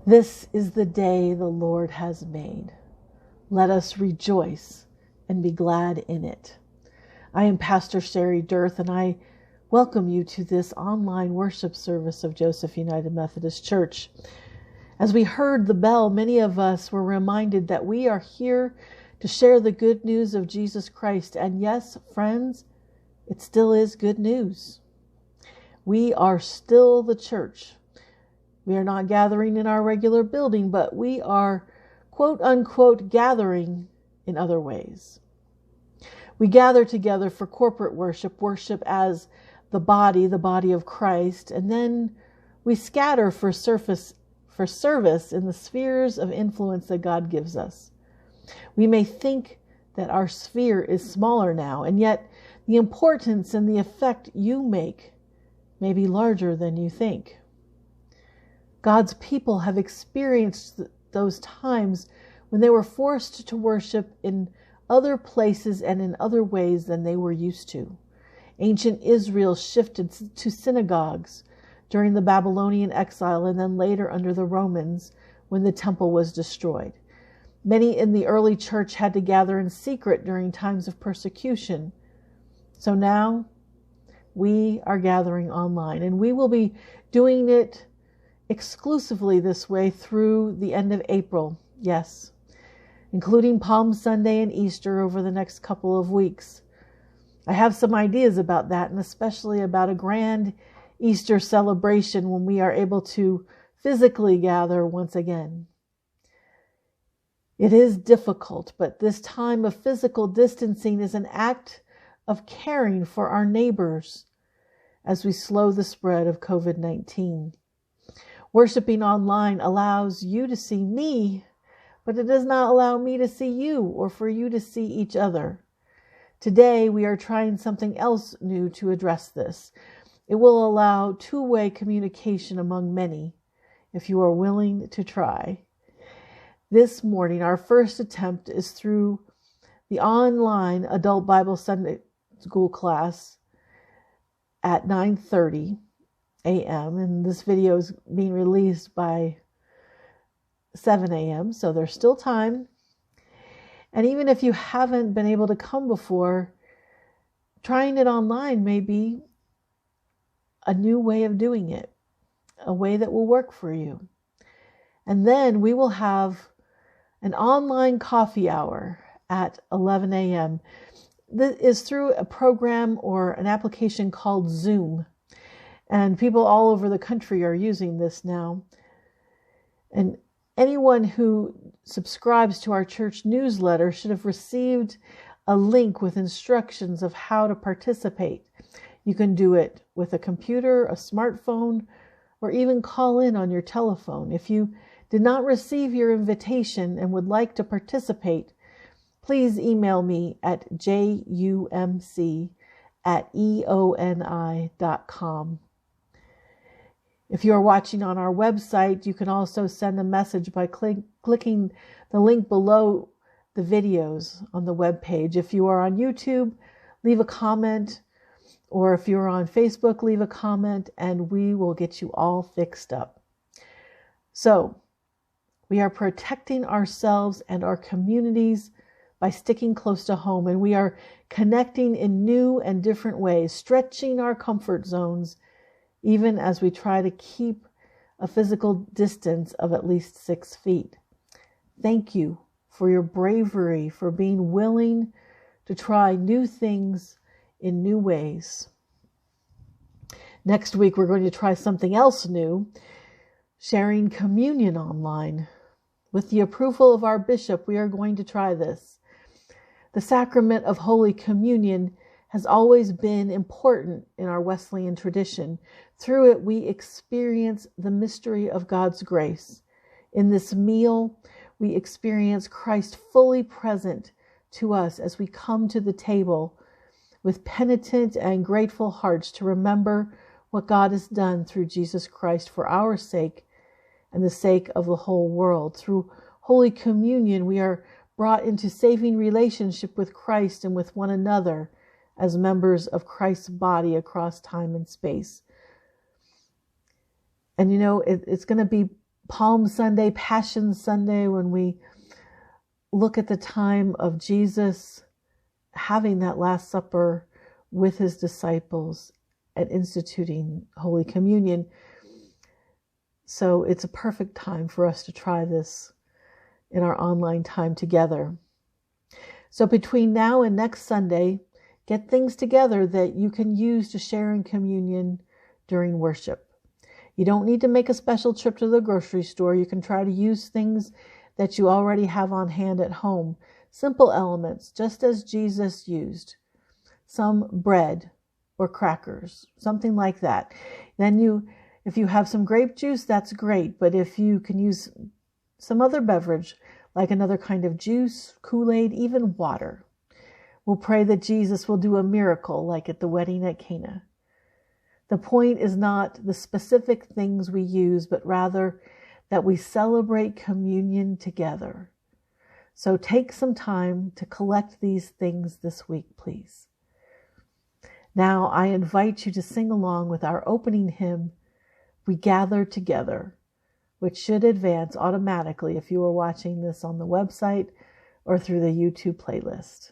This is the day the Lord has made. Let us rejoice and be glad in it. I am Pastor Sherry Dirth, and I welcome you to this online worship service of Joseph United Methodist Church. As we heard the bell, many of us were reminded that we are here to share the good news of Jesus Christ. And yes, friends, it still is good news. We are still the church. We are not gathering in our regular building, but we are, quote unquote, gathering in other ways. We gather together for corporate worship as the body of Christ, and then we scatter for service in the spheres of influence that God gives us. We may think that our sphere is smaller now, and yet the importance and the effect you make may be larger than you think. God's people have experienced those times when they were forced to worship in other places and in other ways than they were used to. Ancient Israel shifted to synagogues during the Babylonian exile and then later under the Romans when the temple was destroyed. Many in the early church had to gather in secret during times of persecution. So now we are gathering online, and we will be doing it exclusively this way through the end of April, yes, including Palm Sunday and Easter over the next couple of weeks. I have some ideas about that, and especially about a grand Easter celebration when we are able to physically gather once again. It is difficult, but this time of physical distancing is an act of caring for our neighbors as we slow the spread of COVID-19. Worshiping online allows you to see me, but it does not allow me to see you or for you to see each other. Today, we are trying something else new to address this. It will allow two-way communication among many, if you are willing to try. This morning, our first attempt is through the online Adult Bible Sunday School class at 9:30 a.m. and this video is being released by 7 a.m. so there's still time. And even if you haven't been able to come before, trying it online may be a new way of doing it, a way that will work for you. And then we will have an online coffee hour at 11 a.m. This is through a program or an application called Zoom. And people all over the country are using this now. And anyone who subscribes to our church newsletter should have received a link with instructions of how to participate. You can do it with a computer, a smartphone, or even call in on your telephone. If you did not receive your invitation and would like to participate, please email me at jumc@eoni.com. If you are watching on our website, you can also send a message by clicking the link below the videos on the webpage. If you are on YouTube, leave a comment, or if you're on Facebook, leave a comment, and we will get you all fixed up. So, we are protecting ourselves and our communities by sticking close to home, and we are connecting in new and different ways, stretching our comfort zones, even as we try to keep a physical distance of at least 6 feet. Thank you for your bravery, for being willing to try new things in new ways. Next week, we're going to try something else new, sharing communion online. With the approval of our bishop, we are going to try this. The sacrament of Holy Communion has always been important in our Wesleyan tradition. Through it, we experience the mystery of God's grace. In this meal, we experience Christ fully present to us as we come to the table with penitent and grateful hearts to remember what God has done through Jesus Christ for our sake and the sake of the whole world. Through Holy Communion, we are brought into saving relationship with Christ and with one another as members of Christ's body across time and space. And it's going to be Palm Sunday, Passion Sunday, when we look at the time of Jesus having that Last Supper with his disciples and instituting Holy Communion. So it's a perfect time for us to try this in our online time together. So between now and next Sunday, get things together that you can use to share in communion during worship. You don't need to make a special trip to the grocery store. You can try to use things that you already have on hand at home. Simple elements, just as Jesus used. Some bread or crackers, something like that. Then if you have some grape juice, that's great. But if you can use some other beverage, like another kind of juice, Kool-Aid, even water, we'll pray that Jesus will do a miracle like at the wedding at Cana. The point is not the specific things we use, but rather that we celebrate communion together. So take some time to collect these things this week, please. Now I invite you to sing along with our opening hymn, We Gather Together, which should advance automatically if you are watching this on the website or through the YouTube playlist.